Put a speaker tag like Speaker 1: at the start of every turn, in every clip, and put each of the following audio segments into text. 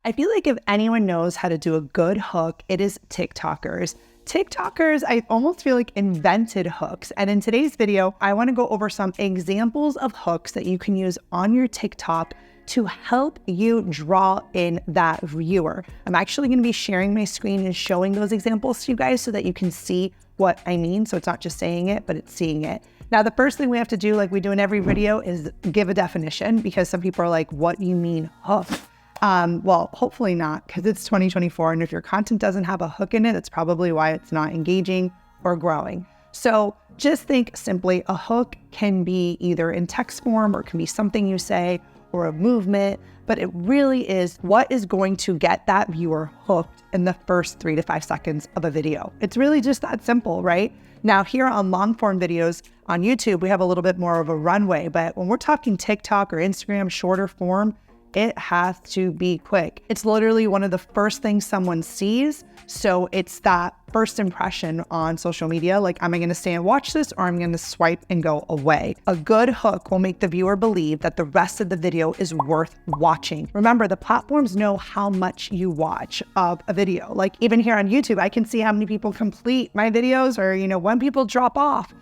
Speaker 1: I feel like if anyone knows how to do a good hook, it is TikTokers. TikTokers, I almost feel like invented hooks. And in today's video, I want to go over some examples of hooks that you can use on your TikTok to help you draw in that viewer. I'm actually going to be sharing my screen and showing those examples to you guys so that you can see what I mean. So it's not just saying it, but it's seeing it. Now, the first thing we have to do, like we do in every video, is give a definition, because some people are like, what do you mean hook? Well, hopefully not, because it's 2024. And if your content doesn't have a hook in it, that's probably why it's not engaging or growing. So just think simply, a hook can be either in text form or it can be something you say or a movement, but it really is what is going to get that viewer hooked in the first 3 to 5 seconds of a video. It's really just that simple, right? Now here on long form videos on YouTube, we have a little bit more of a runway, but when we're talking TikTok or Instagram shorter form, it has to be quick. It's literally one of the first things someone sees. So it's that first impression on social media. Like, am I gonna stay and watch this, or I'm gonna swipe and go away? A good hook will make the viewer believe that the rest of the video is worth watching. Remember, the platforms know how much you watch of a video. Like even here on YouTube, I can see how many people complete my videos, or when people drop off.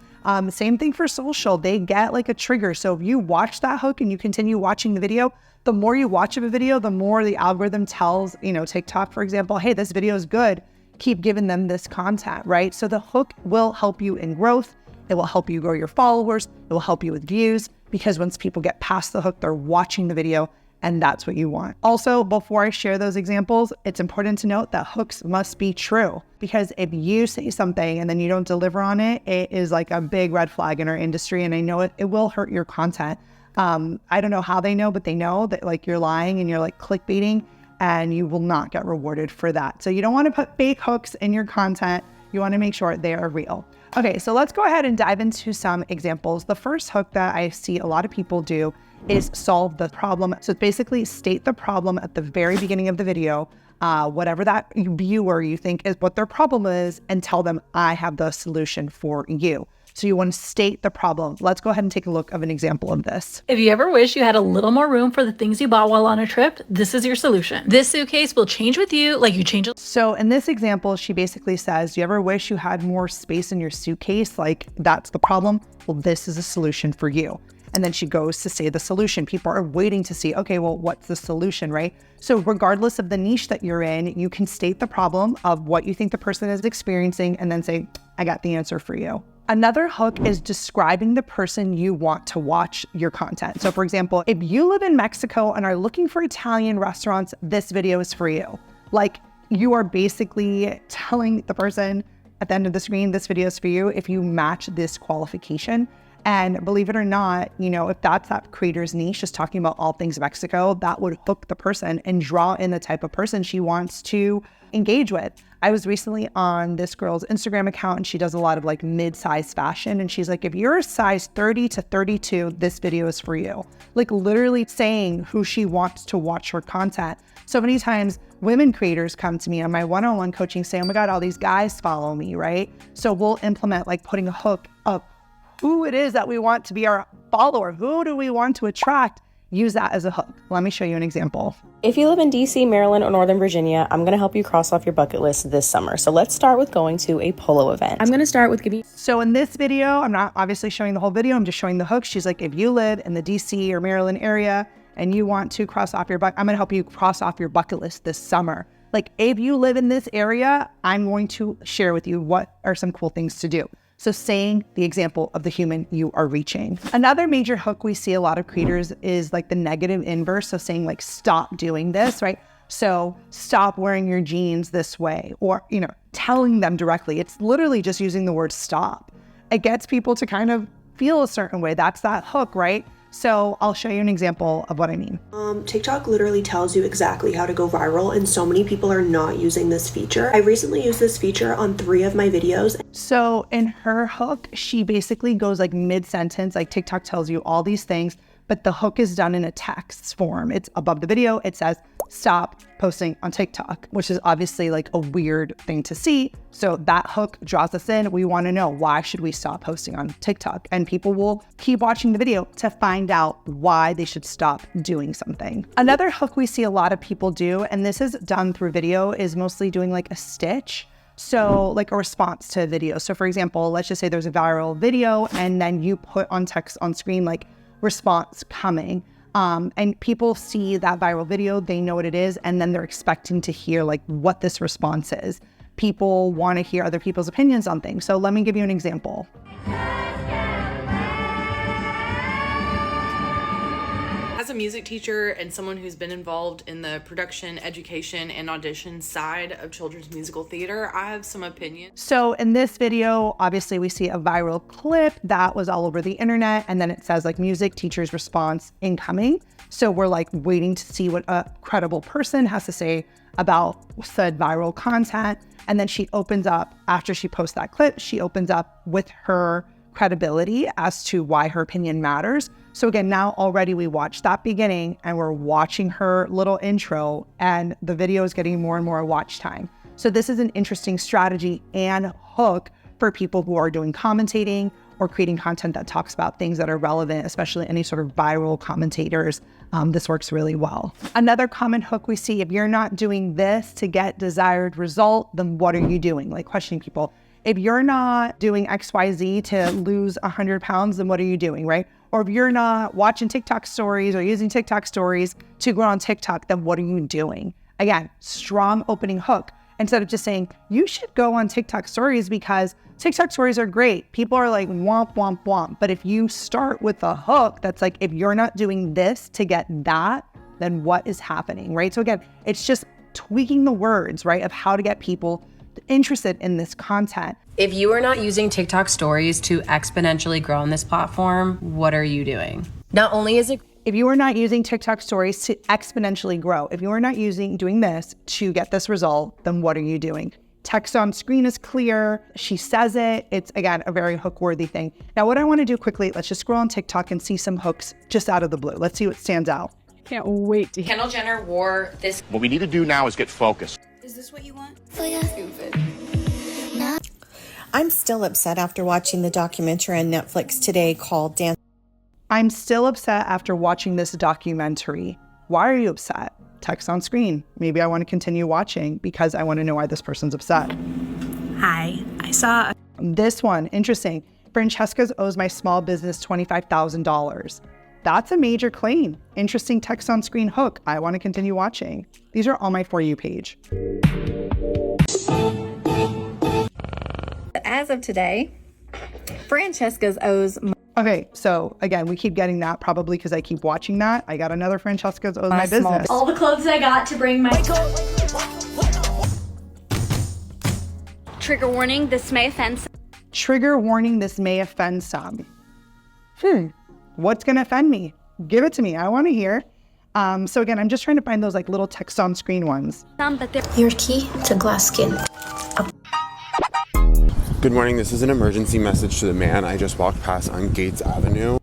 Speaker 1: Same thing for social, they get like a trigger. So if you watch that hook and you continue watching the video, the more you watch of a video, the more the algorithm tells, TikTok, for example, hey, this video is good. Keep giving them this content, right? So the hook will help you in growth. It will help you grow your followers. It will help you with views, because once people get past the hook, they're watching the video, and that's what you want. Also, before I share those examples, it's important to note that hooks must be true, because if you say something and then you don't deliver on it, it is like a big red flag in our industry. And I know it will hurt your content. I don't know how they know, but they know that like you're lying and you're like clickbaiting, and you will not get rewarded for that. So you don't want to put fake hooks in your content. You want to make sure they are real. Okay, so let's go ahead and dive into some examples. The first hook that I see a lot of people do is solve the problem. So basically state the problem at the very beginning of the video, whatever that viewer you think is what their problem is, and tell them, I have the solution for you. So you want to state the problem. Let's go ahead and take a look of an example of this.
Speaker 2: If you ever wish you had a little more room for the things you bought while on a trip, this is your solution. This suitcase will change with you like you change.
Speaker 1: So in this example, she basically says, do you ever wish you had more space in your suitcase? Like that's the problem? Well, this is a solution for you. And then she goes to say the solution. People are waiting to see, okay, well, what's the solution, right? So regardless of the niche that you're in, you can state the problem of what you think the person is experiencing and then say, I got the answer for you. Another hook is describing the person you want to watch your content. So for example, if you live in Mexico and are looking for Italian restaurants, this video is for you. Like you are basically telling the person at the end of the screen, this video is for you if you match this qualification. And believe it or not, if that's that creator's niche, just talking about all things Mexico, that would hook the person and draw in the type of person she wants to engage with. I was recently on this girl's Instagram account, and she does a lot of like mid-size fashion. And she's like, if you're a size 30 to 32, this video is for you. Like literally saying who she wants to watch her content. So many times women creators come to me on my one-on-one coaching saying, oh my God, all these guys follow me, right? So we'll implement like putting a hook of who it is that we want to be our follower. Who do we want to attract? Use that as a hook. Let me show you an example.
Speaker 3: If you live in DC, Maryland, or Northern Virginia, I'm going to help you cross off your bucket list this summer. So let's start with going to a polo event. I'm going to start with giving.
Speaker 1: So in this video, I'm not obviously showing the whole video. I'm just showing the hook. She's like, if you live in the DC or Maryland area and you want to cross off your bucket, I'm going to help you cross off your bucket list this summer. Like if you live in this area, I'm going to share with you what are some cool things to do. So saying the example of the human you are reaching. Another major hook we see a lot of creators is like the negative inverse. So saying like, stop doing this, right? So stop wearing your jeans this way, or, telling them directly. It's literally just using the word stop. It gets people to kind of feel a certain way. That's that hook, right? So I'll show you an example of what I mean.
Speaker 4: TikTok literally tells you exactly how to go viral, and so many people are not using this feature. I recently used this feature on 3 of my videos.
Speaker 1: So in her hook, she basically goes like mid-sentence, like TikTok tells you all these things, but the hook is done in a text form. It's above the video. It says, stop posting on TikTok, which is obviously like a weird thing to see. So that hook draws us in. We want to know, why should we stop posting on TikTok? And people will keep watching the video to find out why they should stop doing something. Another hook we see a lot of people do, and this is done through video, is mostly doing like a stitch. So like a response to a video. So for example, let's just say there's a viral video and then you put on text on screen, like response coming. And people see that viral video, they know what it is, and then they're expecting to hear like what this response is. People want to hear other people's opinions on things. So let me give you an example.
Speaker 5: As a music teacher and someone who's been involved in the production, education, and audition side of children's musical theater, I have some opinions.
Speaker 1: So in this video, obviously we see a viral clip that was all over the internet, and then it says like music teacher's response incoming. So we're like waiting to see what a credible person has to say about said viral content. And then she opens up, after she posts that clip, she opens up with her credibility as to why her opinion matters. So again, now already we watched that beginning and we're watching her little intro, and the video is getting more and more watch time. So this is an interesting strategy and hook for people who are doing commentating or creating content that talks about things that are relevant, especially any sort of viral commentators. This works really well. Another common hook we see, if you're not doing this to get desired result, then what are you doing? Like questioning people. If you're not doing XYZ to lose 100 pounds, then what are you doing, right? Or if you're not watching TikTok stories or using TikTok stories to grow on TikTok, then what are you doing? Again, strong opening hook. Instead of just saying, you should go on TikTok stories because TikTok stories are great. People are like, womp, womp, womp. But if you start with a hook that's like, if you're not doing this to get that, then what is happening, right? So again, it's just tweaking the words, right, of how to get people interested in this content.
Speaker 6: If you are not using TikTok stories to exponentially grow on this platform, what are you doing? Not only is it
Speaker 1: If you are not using TikTok stories to exponentially grow, if you are not doing this to get this result, then what are you doing? Text on screen is clear. She says it. It's, again, a very hook-worthy thing. Now, what I want to do quickly, let's just scroll on TikTok and see some hooks just out of the blue. Let's see what stands out.
Speaker 7: Can't wait to hear.
Speaker 8: Kendall Jenner wore this.
Speaker 9: What we need to do now is get focused.
Speaker 8: Is this what you want?
Speaker 7: Stupid.
Speaker 10: I'm still upset after watching the documentary on Netflix today called Dance.
Speaker 1: I'm still upset after watching this documentary. Why are you upset? Text on screen. Maybe I want to continue watching because I want to know why this person's upset.
Speaker 11: Hi, I saw
Speaker 1: This one, interesting. Francesca's owes my small business $25,000. That's a major claim. Interesting text on screen hook. I want to continue watching. These are on my For You page.
Speaker 11: as of today, Francesca's owes
Speaker 1: Okay, so again, we keep getting that probably because I keep watching that. I got another Francesca's owes my business.
Speaker 2: All the clothes I got to bring my...
Speaker 12: Trigger warning, this may offend some.
Speaker 1: Trigger warning, this may offend some. What's gonna offend me? Give it to me, I wanna hear. So again, I'm just trying to find those like little text on screen ones.
Speaker 12: Your key to glass skin.
Speaker 13: Good morning, this is an emergency message to the man I just walked past on Gates Avenue.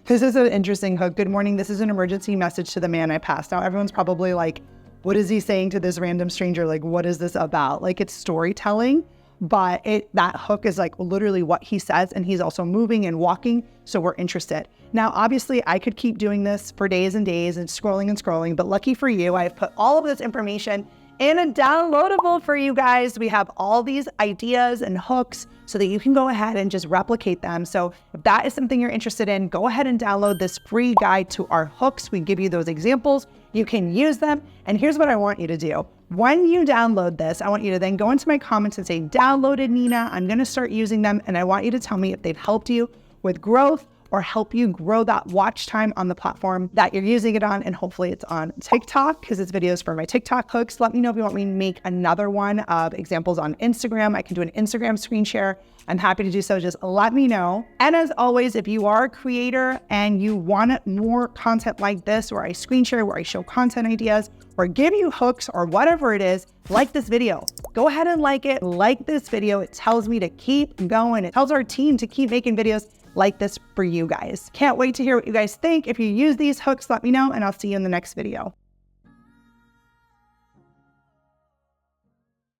Speaker 1: This is an interesting hook. Good morning, this is an emergency message to the man I passed. Now everyone's probably like, what is he saying to this random stranger? Like, what is this about? Like, it's storytelling, but that hook is like literally what he says, and he's also moving and walking, so we're interested. Now, obviously, I could keep doing this for days and days and scrolling, but lucky for you, I've put all of this information in a downloadable for you guys. We have all these ideas and hooks so that you can go ahead and just replicate them. So if that is something you're interested in, go ahead and download this free guide to our hooks. We give you those examples. You can use them. And here's what I want you to do. When you download this, I want you to then go into my comments and say, downloaded Nina, I'm gonna start using them. And I want you to tell me if they've helped you with growth or help you grow that watch time on the platform that you're using it on. And hopefully it's on TikTok because it's videos for my TikTok hooks. Let me know if you want me to make another one of examples on Instagram. I can do an Instagram screen share. I'm happy to do so. Just let me know. And as always, if you are a creator and you want more content like this, where I screen share, where I show content ideas, or give you hooks or whatever it is, like this video. Go ahead and like it, like this video. It tells me to keep going. It tells our team to keep making videos. like this for you guys. Can't wait to hear what you guys think. If you use these hooks, let me know, and I'll see you in the next video.